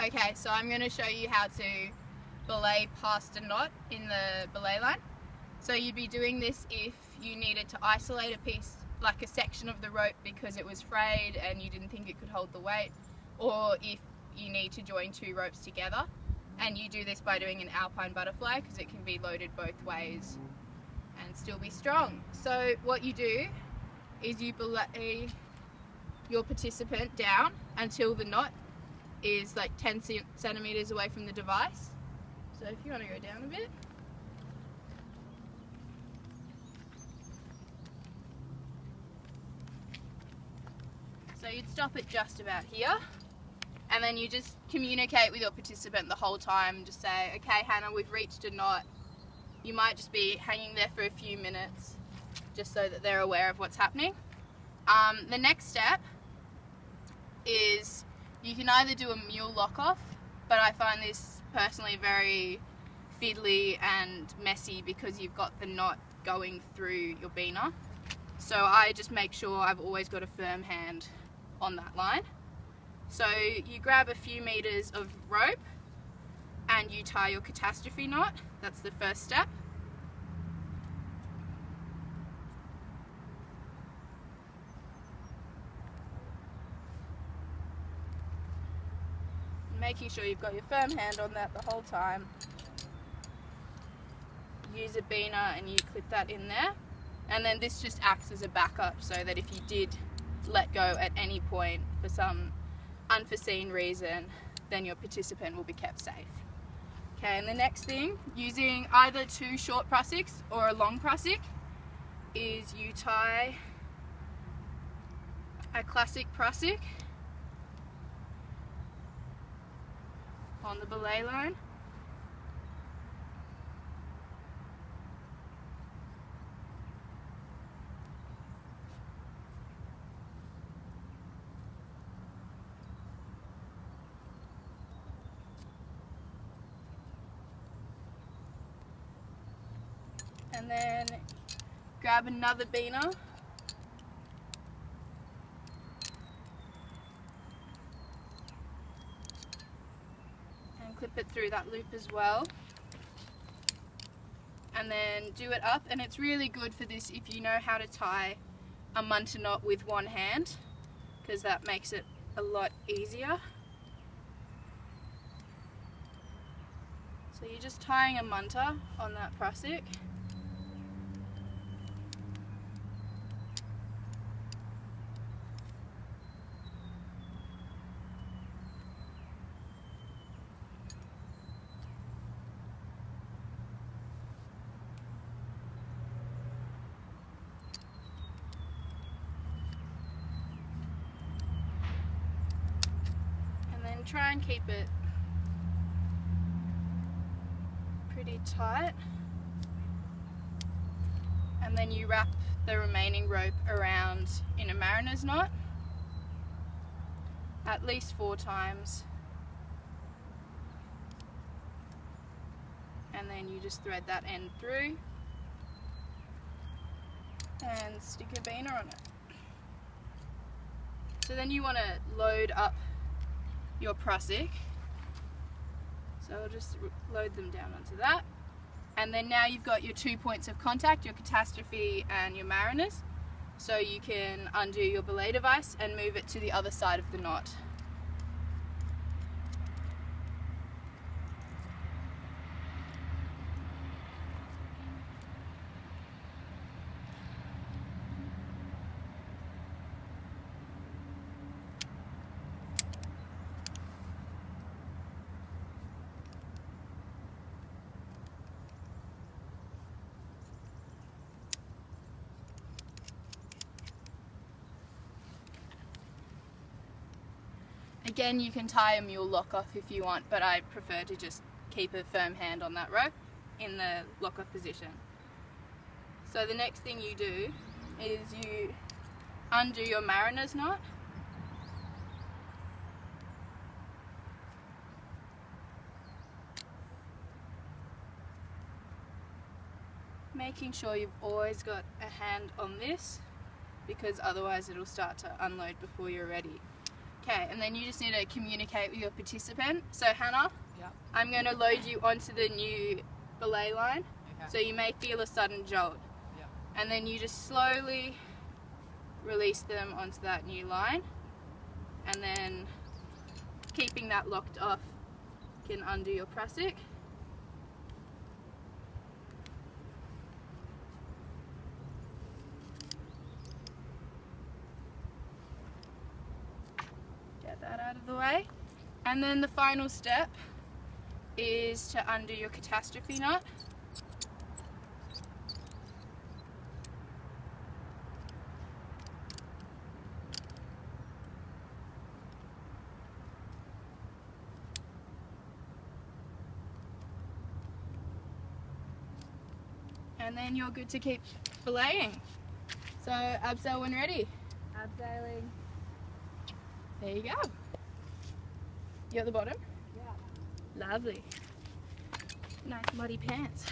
Okay, so I'm going to show you how to belay past a knot in the belay line. So you'd be doing this if you needed to isolate a piece, like a section of the rope because it was frayed and you didn't think it could hold the weight, or if you need to join two ropes together. And you do this by doing an alpine butterfly because it can be loaded both ways and still be strong. So what you do is you belay your participant down until the knot is like 10 centimeters away from the device. So if you want to go down a bit. So you'd stop it just about here, and then you just communicate with your participant the whole time. Just say, okay Hannah, we've reached a knot. You might just be hanging there for a few minutes just so that they're aware of what's happening. The next step is you can either do a mule lock off, but I find this personally very fiddly and messy because you've got the knot going through your beaner. So I just make sure I've always got a firm hand on that line. So you grab a few meters of rope and you tie your catastrophe knot. That's the first step. Making sure you've got your firm hand on that the whole time. Use a beaner and you clip that in there. And then this just acts as a backup so that if you did let go at any point for some unforeseen reason, then your participant will be kept safe. Okay, and the next thing, using either two short prussiks or a long prussik, is you tie a classic prussik on the belay line. And then grab another beaner and clip it through that loop as well. And then do it up, and it's really good for this if you know how to tie a munter knot with one hand, because that makes it a lot easier. So you're just tying a munter on that prussik. Try and keep it pretty tight, and then you wrap the remaining rope around in a mariner's knot at least 4 times, and then you just thread that end through and stick a beaner on it. So then you want to load up your prussik, so I'll just load them down onto that, and then now you've got your 2 points of contact, your catastrophe and your mariners, so you can undo your belay device and move it to the other side of the knot. Again, you can tie a mule lock off if you want, but I prefer to just keep a firm hand on that rope in the lock off position. So the next thing you do is you undo your mariner's knot, making sure you've always got a hand on this, because otherwise it'll start to unload before you're ready. Okay, and then you just need to communicate with your participant. So Hannah, Yep. I'm going to load you onto the new belay line. Okay. So you may feel a sudden jolt. Yep. And then you just slowly release them onto that new line. And then keeping that locked off can undo your prusik. Get that out of the way. And then the final step is to undo your catastrophe knot. And then you're good to keep belaying. So abseil when ready. Abseiling. There you go. You at the bottom? Yeah. Lovely. Nice muddy pants.